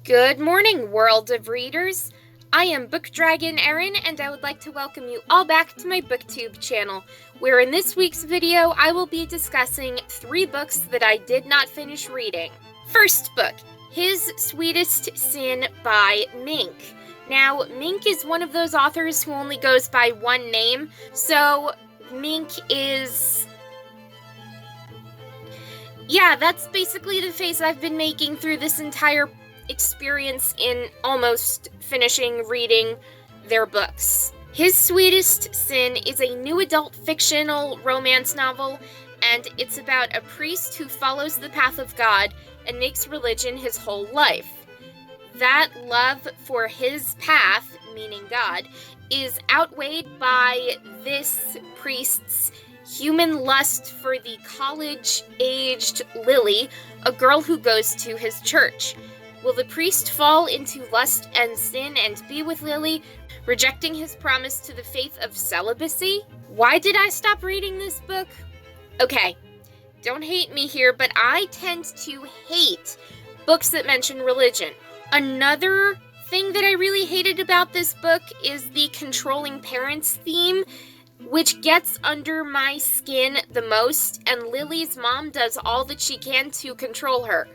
Good morning, world of readers! I am Book Dragon Erin, and I would like to welcome you all back to my booktube channel, where in this week's video I will be discussing 3 books that I did not finish reading. First book, His Sweetest Sin by Mink. Now, Mink is one of those authors who only goes by one name, so Mink is... yeah, that's basically the face I've been making through this entire experience in almost finishing reading their books. His Sweetest Sin is a new adult fictional romance novel, and it's about a priest who follows the path of God and makes religion his whole life. That love for his path, meaning God, is outweighed by this priest's human lust for the college-aged Lily, a girl who goes to his church. Will the priest fall into lust and sin and be with Lily, rejecting his promise to the faith of celibacy? Why did I stop reading this book? Okay, don't hate me here, but I tend to hate books that mention religion. Another thing that I really hated about this book is the controlling parents theme, which gets under my skin the most, and Lily's mom does all that she can to control her.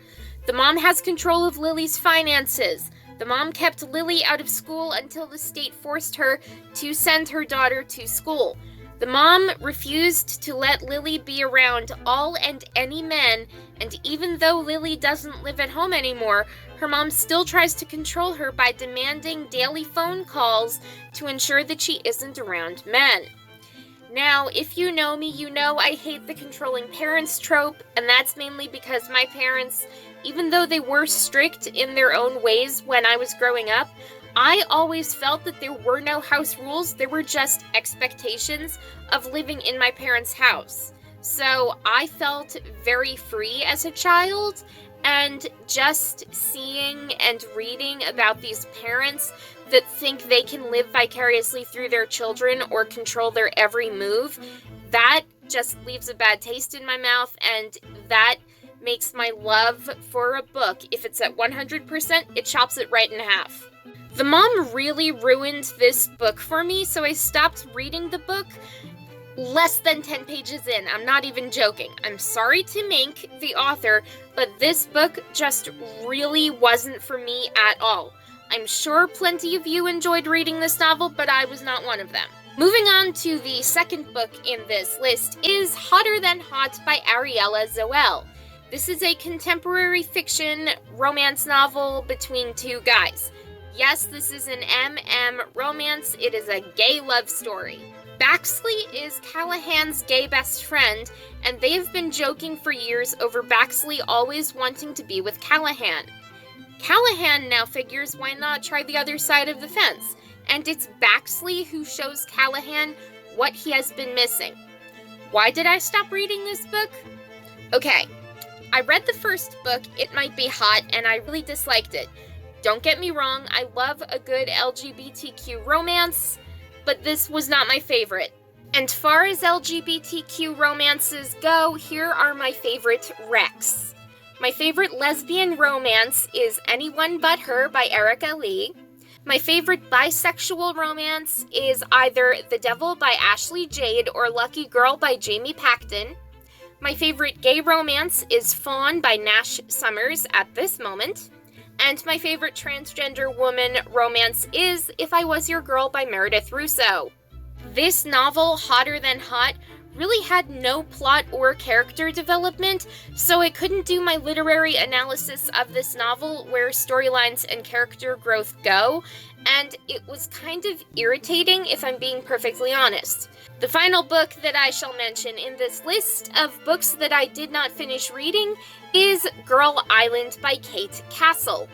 The mom has control of Lily's finances. The mom kept Lily out of school until the state forced her to send her daughter to school. The mom refused to let Lily be around all and any men, and even though Lily doesn't live at home anymore, her mom still tries to control her by demanding daily phone calls to ensure that she isn't around men. Now, if you know me, you know I hate the controlling parents trope, and that's mainly because my parents, even though they were strict in their own ways when I was growing up, I always felt that there were no house rules, there were just expectations of living in my parents' house. So I felt very free as a child, and just seeing and reading about these parents that think they can live vicariously through their children or control their every move, that just leaves a bad taste in my mouth, and that makes my love for a book, if it's at 100%, it chops it right in half. The mom really ruined this book for me, so I stopped reading the book less than 10 pages in. I'm not even joking. I'm sorry to Mink, the author, but this book just really wasn't for me at all. I'm sure plenty of you enjoyed reading this novel, but I was not one of them. Moving on to the second book in this list is Hotter Than Hot by Ariella Zoel. This is a contemporary fiction romance novel between 2 guys. Yes, this is an MM romance. It is a gay love story. Baxley is Callahan's gay best friend, and they have been joking for years over Baxley always wanting to be with Callahan. Callahan now figures why not try the other side of the fence, and it's Baxley who shows Callahan what he has been missing. Why did I stop reading this book? Okay, I read the first book, It Might Be Hot, and I really disliked it. Don't get me wrong, I love a good LGBTQ romance, but this was not my favorite. And far as LGBTQ romances go, here are my favorite recs. My favorite lesbian romance is Anyone But Her by Erica Lee. My favorite bisexual romance is either The Devil by Ashley Jade or Lucky Girl by Jamie Pacton. My favorite gay romance is Fawn by Nash Summers at this moment. And my favorite transgender woman romance is If I Was Your Girl by Meredith Russo. This novel, Hotter Than Hot, really had no plot or character development, so I couldn't do my literary analysis of this novel where storylines and character growth go, and it was kind of irritating if I'm being perfectly honest. The final book that I shall mention in this list of books that I did not finish reading is Girl Island by Kate Castle.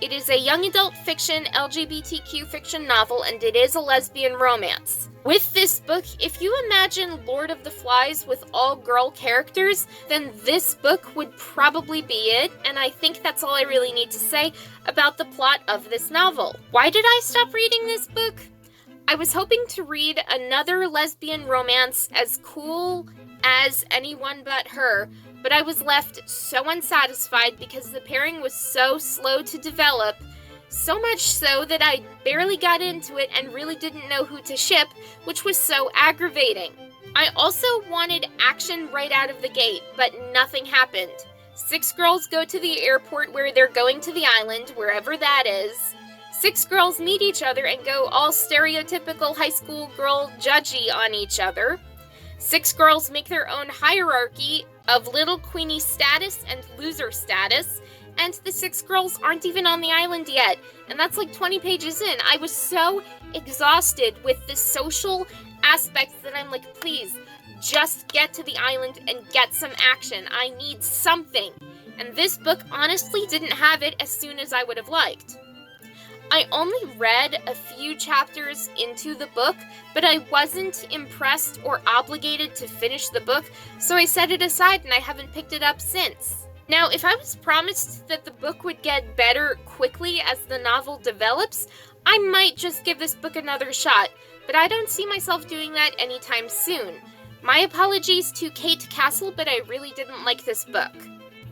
It is a young adult fiction, LGBTQ fiction novel, and it is a lesbian romance. With this book, if you imagine Lord of the Flies with all girl characters, then this book would probably be it, and I think that's all I really need to say about the plot of this novel. Why did I stop reading this book? I was hoping to read another lesbian romance as cool as Anyone But Her, but I was left so unsatisfied because the pairing was so slow to develop, so much so that I barely got into it and really didn't know who to ship, which was so aggravating. I also wanted action right out of the gate, but nothing happened. 6 girls go to the airport where they're going to the island, wherever that is. 6 girls meet each other and go all stereotypical high school girl judgy on each other. 6 girls make their own hierarchy of little queenie status and loser status, and the 6 girls aren't even on the island yet, and that's like 20 pages in. I was so exhausted with the social aspects that I'm like, please, just get to the island and get some action. I need something. And this book honestly didn't have it as soon as I would have liked. I only read a few chapters into the book, but I wasn't impressed or obligated to finish the book, so I set it aside and I haven't picked it up since. Now, if I was promised that the book would get better quickly as the novel develops, I might just give this book another shot, but I don't see myself doing that anytime soon. My apologies to Kate Castle, but I really didn't like this book.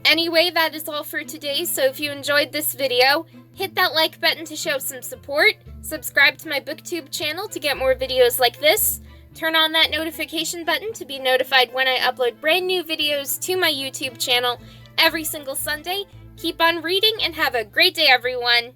Anyway, that is all for today, so if you enjoyed this video, hit that like button to show some support, subscribe to my booktube channel to get more videos like this, turn on that notification button to be notified when I upload brand new videos to my YouTube channel every single Sunday. Keep on reading and have a great day, everyone!